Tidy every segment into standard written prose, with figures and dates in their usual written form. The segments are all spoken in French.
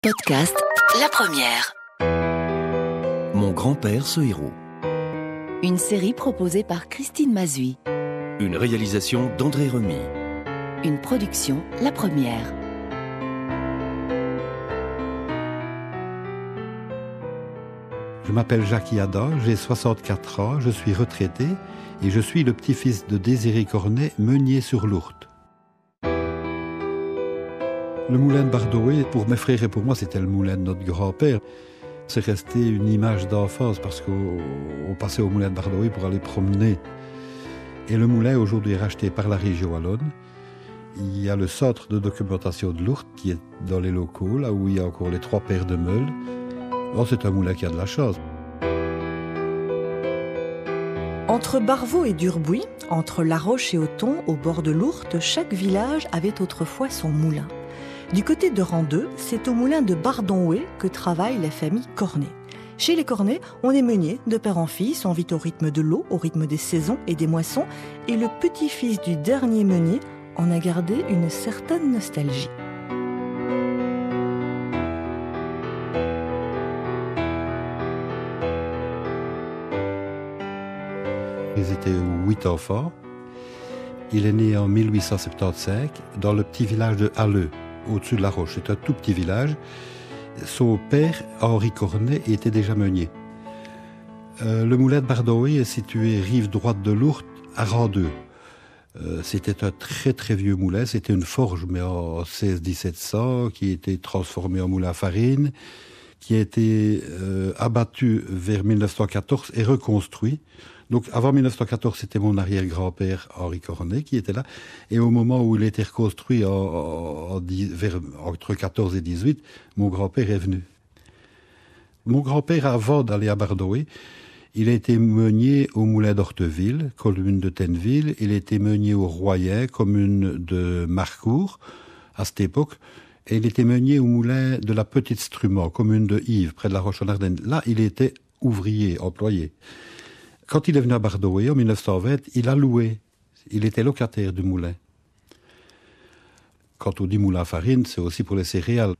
Podcast La Première. Mon grand-père, ce héros. Une série proposée par Christine Mazui. Une réalisation d'André Remy. Une production La Première. Je m'appelle Jacques Yada, j'ai 64 ans, je suis retraité et je suis le petit-fils de Désiré Cornet, meunier sur l'Ourthe. Le moulin de Bardoé, pour mes frères et pour moi, c'était le moulin de notre grand-père. C'est resté une image d'enfance parce qu'on passait au moulin de Bardoé pour aller promener. Et le moulin, aujourd'hui, est racheté par la région wallonne. Il y a le centre de documentation de l'Ourthe qui est dans les locaux, là où il y a encore les 3 paires de meules. Oh, c'est un moulin qui a de la chance. Entre Barvaux et Durbuy, entre La Roche et Auton, au bord de l'Ourthe, chaque village avait autrefois son moulin. Du côté de Randeux, c'est au moulin de Bardonoué que travaille la famille Cornet. Chez les Cornet, on est meunier de père en fils, on vit au rythme de l'eau, au rythme des saisons et des moissons, et le petit-fils du dernier meunier en a gardé une certaine nostalgie. Ils étaient 8 enfants. Il est né en 1875 dans le petit village de Halleux, au-dessus de La Roche. C'est un tout petit village. Son père, Henri Cornet, était déjà meunier. Le moulin de Bardoé est situé rive droite de l'Ourthe, à Randeux. C'était un très très vieux moulin. C'était une forge, mais en 16-1700, qui a été transformée en moulin à farine, qui a été abattu vers 1914 et reconstruit. Donc avant 1914, c'était mon arrière-grand-père Henri Cornet qui était là. Et au moment où il a été reconstruit entre 14 et 18, mon grand-père est venu. Mon grand-père, avant d'aller à Bardoé, il a été meunier au moulin d'Orteville, commune de Tenneville. Il a été meunier au Royen, commune de Marcourt, à cette époque. Et il était meunier au moulin de la Petite Strument, commune de Yves, près de La Roche-en-Ardenne. Là, il était ouvrier, employé. Quand il est venu à Bardoé, en 1920, il a loué. Il était locataire du moulin. Quand on dit moulin à farine, c'est aussi pour les céréales.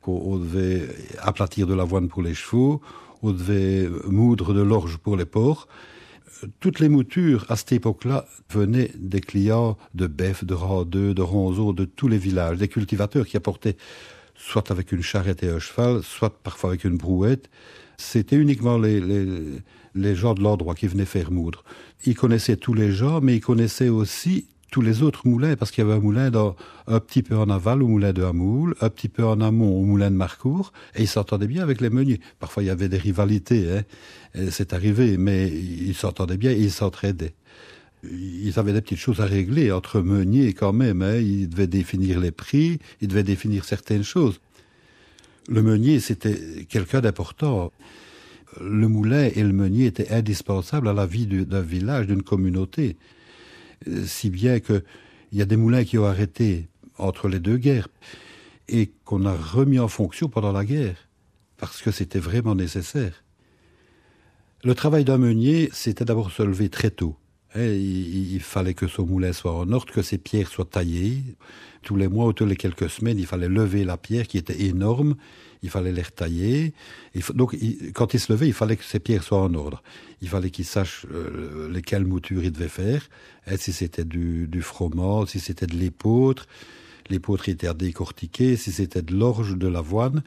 On devait aplatir de l'avoine pour les chevaux, on devait moudre de l'orge pour les porcs. Toutes les moutures, à cette époque-là, venaient des clients de Bèf, de Randeux, de Ronzeau, de tous les villages, des cultivateurs qui apportaient soit avec une charrette et un cheval, soit parfois avec une brouette. C'était uniquement les gens de l'endroit qui venaient faire moudre. Ils connaissaient tous les gens, mais ils connaissaient aussi tous les autres moulins, parce qu'il y avait un moulin un petit peu en aval, au moulin de Hamoul, un petit peu en amont, au moulin de Marcourt, et ils s'entendaient bien avec les meuniers. Parfois, il y avait des rivalités, c'est arrivé, mais ils s'entendaient bien et ils s'entraidaient. Ils avaient des petites choses à régler entre meuniers quand même, Ils devaient définir les prix, ils devaient définir certaines choses. Le meunier, c'était quelqu'un d'important. Le moulin et le meunier étaient indispensables à la vie d'un village, d'une communauté. Si bien qu'il y a des moulins qui ont arrêté entre les deux guerres et qu'on a remis en fonction pendant la guerre, parce que c'était vraiment nécessaire. Le travail d'un meunier, c'était d'abord se lever très tôt. Il fallait que son moulin soit en ordre, que ses pierres soient taillées. Tous les mois ou tous les quelques semaines, il fallait lever la pierre qui était énorme. Il fallait les retailler. Donc, quand il se levait, il fallait que ses pierres soient en ordre. Il fallait qu'il sache lesquelles moutures il devait faire. Si c'était du froment, si c'était de l'épeautre. L'épeautre était à décortiquer. Si c'était de l'orge, de l'avoine.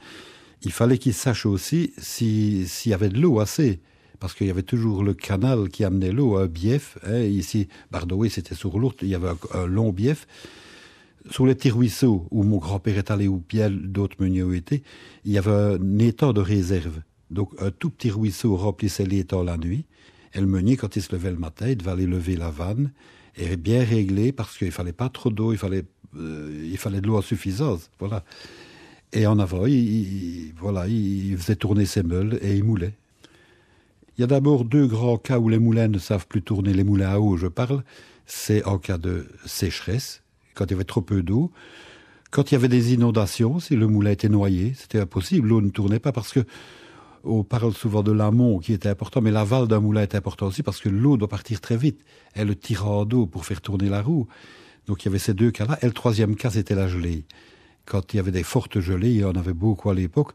Il fallait qu'il sache aussi s'il y avait de l'eau assez. Parce qu'il y avait toujours le canal qui amenait l'eau, un bief. Ici, Bardoé, c'était sur l'Ourthe, il y avait un long bief. Sur les petits ruisseaux, où mon grand-père est allé, où bien d'autres meuniers ont été, il y avait un étang de réserve. Donc, un tout petit ruisseau remplissait l'étang la nuit. Et le meunier, quand il se levait le matin, il devait aller lever la vanne, et bien régler, parce qu'il fallait pas trop d'eau, il fallait de l'eau en suffisance. Voilà. Et en avant, il faisait tourner ses meules et il moulait. Il y a d'abord 2 grands cas où les moulins ne savent plus tourner, les moulins à eau, je parle. C'est en cas de sécheresse, quand il y avait trop peu d'eau. Quand il y avait des inondations, si le moulin était noyé, c'était impossible, l'eau ne tournait pas parce que on parle souvent de l'amont qui était important, mais l'aval d'un moulin est important aussi parce que l'eau doit partir très vite. Elle le tire en d'eau pour faire tourner la roue. Donc il y avait ces 2 cas-là. Et le 3e cas, c'était la gelée. Quand il y avait des fortes gelées, il y en avait beaucoup à l'époque,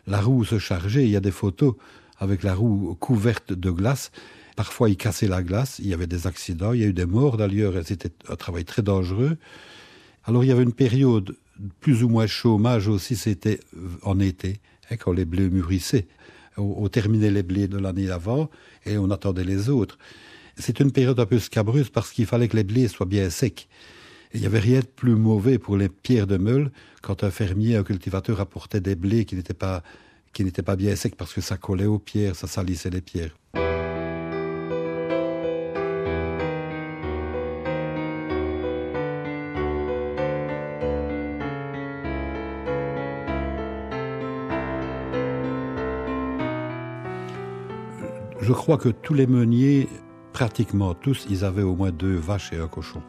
la roue se chargeait. Il y a des photos avec la roue couverte de glace. Parfois, ils cassaient la glace. Il y avait des accidents. Il y a eu des morts d'ailleurs. C'était un travail très dangereux. Alors, il y avait une période plus ou moins chômage aussi. C'était en été, quand les blés mûrissaient. On terminait les blés de l'année d'avant et on attendait les autres. C'est une période un peu scabreuse parce qu'il fallait que les blés soient bien secs. Et il n'y avait rien de plus mauvais pour les pierres de meule quand un fermier, un cultivateur apportait des blés qui n'étaient pas bien secs parce que ça collait aux pierres, ça salissait les pierres. Je crois que tous les meuniers, pratiquement tous, ils avaient au moins 2 vaches et un cochon.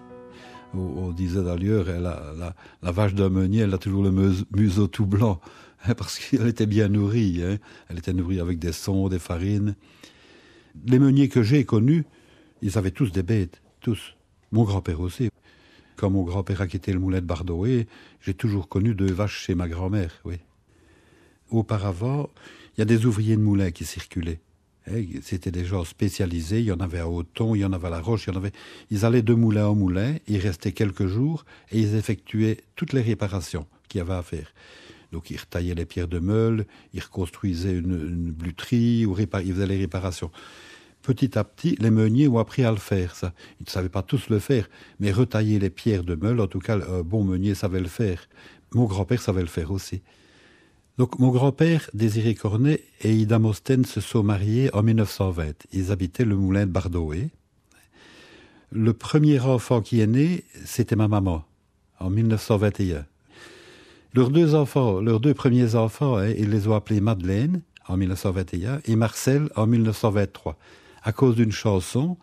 On disait d'ailleurs, la vache d'un meunier, elle a toujours le museau tout blanc, parce qu'elle était bien nourrie. Elle était nourrie avec des sons, des farines. Les meuniers que j'ai connus, ils avaient tous des bêtes, tous. Mon grand-père aussi. Quand mon grand-père a quitté le moulin de Bardoé, j'ai toujours connu 2 vaches chez ma grand-mère, oui. Auparavant, il y a des ouvriers de moulin qui circulaient. C'était des gens spécialisés, il y en avait à Auton, il y en avait à La Roche, ils allaient de moulin en moulin, ils restaient quelques jours et ils effectuaient toutes les réparations qu'il y avait à faire. Donc ils retaillaient les pierres de meule, ils reconstruisaient une bluterie, ils faisaient les réparations. Petit à petit, les meuniers ont appris à le faire, ça. Ils ne savaient pas tous le faire, mais retailler les pierres de meule, en tout cas, un bon meunier savait le faire. Mon grand-père savait le faire aussi. Donc, mon grand-père, Désiré Cornet, et Ida Mosten se sont mariés en 1920. Ils habitaient le moulin de Bardoé. Le premier enfant qui est né, c'était ma maman, en 1921. Leurs 2 premiers enfants, ils les ont appelés Madeleine, en 1921, et Marcel, en 1923, à cause d'une chanson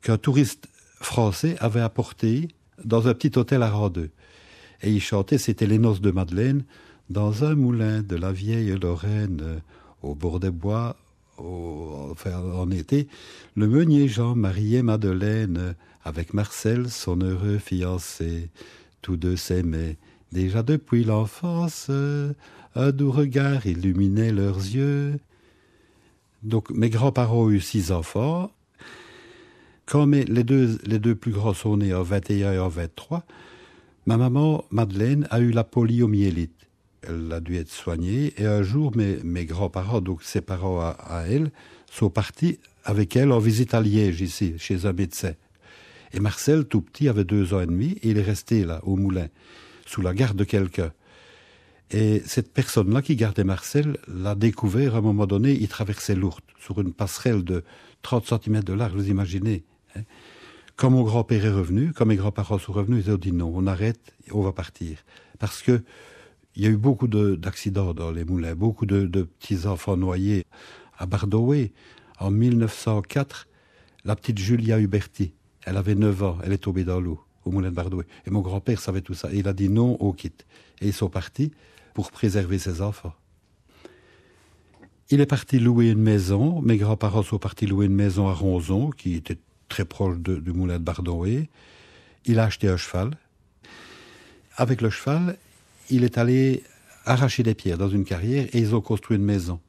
qu'un touriste français avait apportée dans un petit hôtel à Randeux. Et il chantait, c'était les noces de Madeleine, dans un moulin de la vieille Lorraine, au bord des bois, en été, le meunier Jean mariait Madeleine avec Marcel, son heureux fiancé. Tous 2 s'aimaient, déjà depuis l'enfance, un doux regard illuminait leurs yeux. Donc mes grands-parents ont eu 6 enfants. Quand les deux plus grands sont nés en 21 et en 23, ma maman, Madeleine, a eu la poliomyélite. Elle a dû être soignée et un jour, mes grands-parents, donc ses parents à elle, sont partis avec elle en visite à Liège, ici, chez un médecin. Et Marcel, tout petit, avait 2 ans et demi et il est resté là, au moulin, sous la garde de quelqu'un. Et cette personne-là qui gardait Marcel l'a découvert à un moment donné, il traversait l'Ourthe, sur une passerelle de 30 cm de large, vous imaginez. Quand mon grand-père est revenu, quand mes grands-parents sont revenus, ils ont dit non, on arrête, on va partir. Parce que il y a eu beaucoup d'accidents dans les moulins, beaucoup de petits-enfants noyés. À Bardoé, en 1904, la petite Julia Huberti, elle avait 9 ans, elle est tombée dans l'eau, au moulin de Bardoé. Et mon grand-père savait tout ça. Et il a dit non, on quitte. Et ils sont partis pour préserver ses enfants. Il est parti louer une maison. Mes grands-parents sont partis louer une maison à Ronzon, qui était très proche du moulin de Bardoé. Il a acheté un cheval. Avec le cheval, il est allé arracher des pierres dans une carrière et ils ont construit une maison.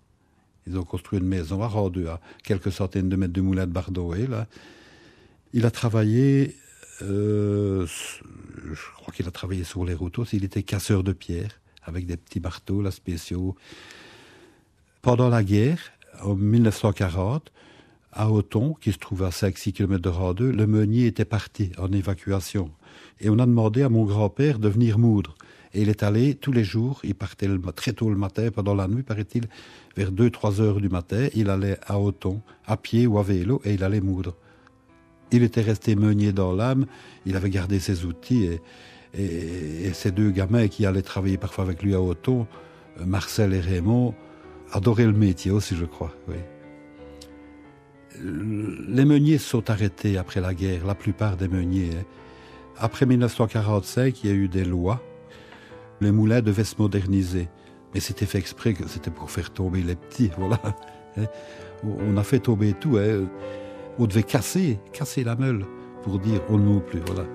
Ils ont construit une maison à Randeux, à quelques centaines de mètres du moulin de Bardoé, là. Il a travaillé, je crois qu'il a travaillé sur les routes aussi. Il était casseur de pierres, avec des petits marteaux, là, spéciaux. Pendant la guerre, en 1940, à Auton, qui se trouve à 5-6 km de Randeux, le meunier était parti en évacuation. Et on a demandé à mon grand-père de venir moudre. Et il est allé tous les jours, il partait très tôt le matin, pendant la nuit, paraît-il, vers 2-3 heures du matin, il allait à Auton, à pied ou à vélo, et il allait moudre. Il était resté meunier dans l'âme, il avait gardé ses outils, et ces 2 gamins qui allaient travailler parfois avec lui à Auton, Marcel et Raymond, adoraient le métier aussi, je crois, oui. Les meuniers se sont arrêtés après la guerre, la plupart des meuniers. Après 1945, il y a eu des lois. Les moulins devaient se moderniser. Mais c'était fait exprès, que c'était pour faire tomber les petits, voilà. On a fait tomber tout. On devait casser la meule pour dire on ne moud plus, voilà.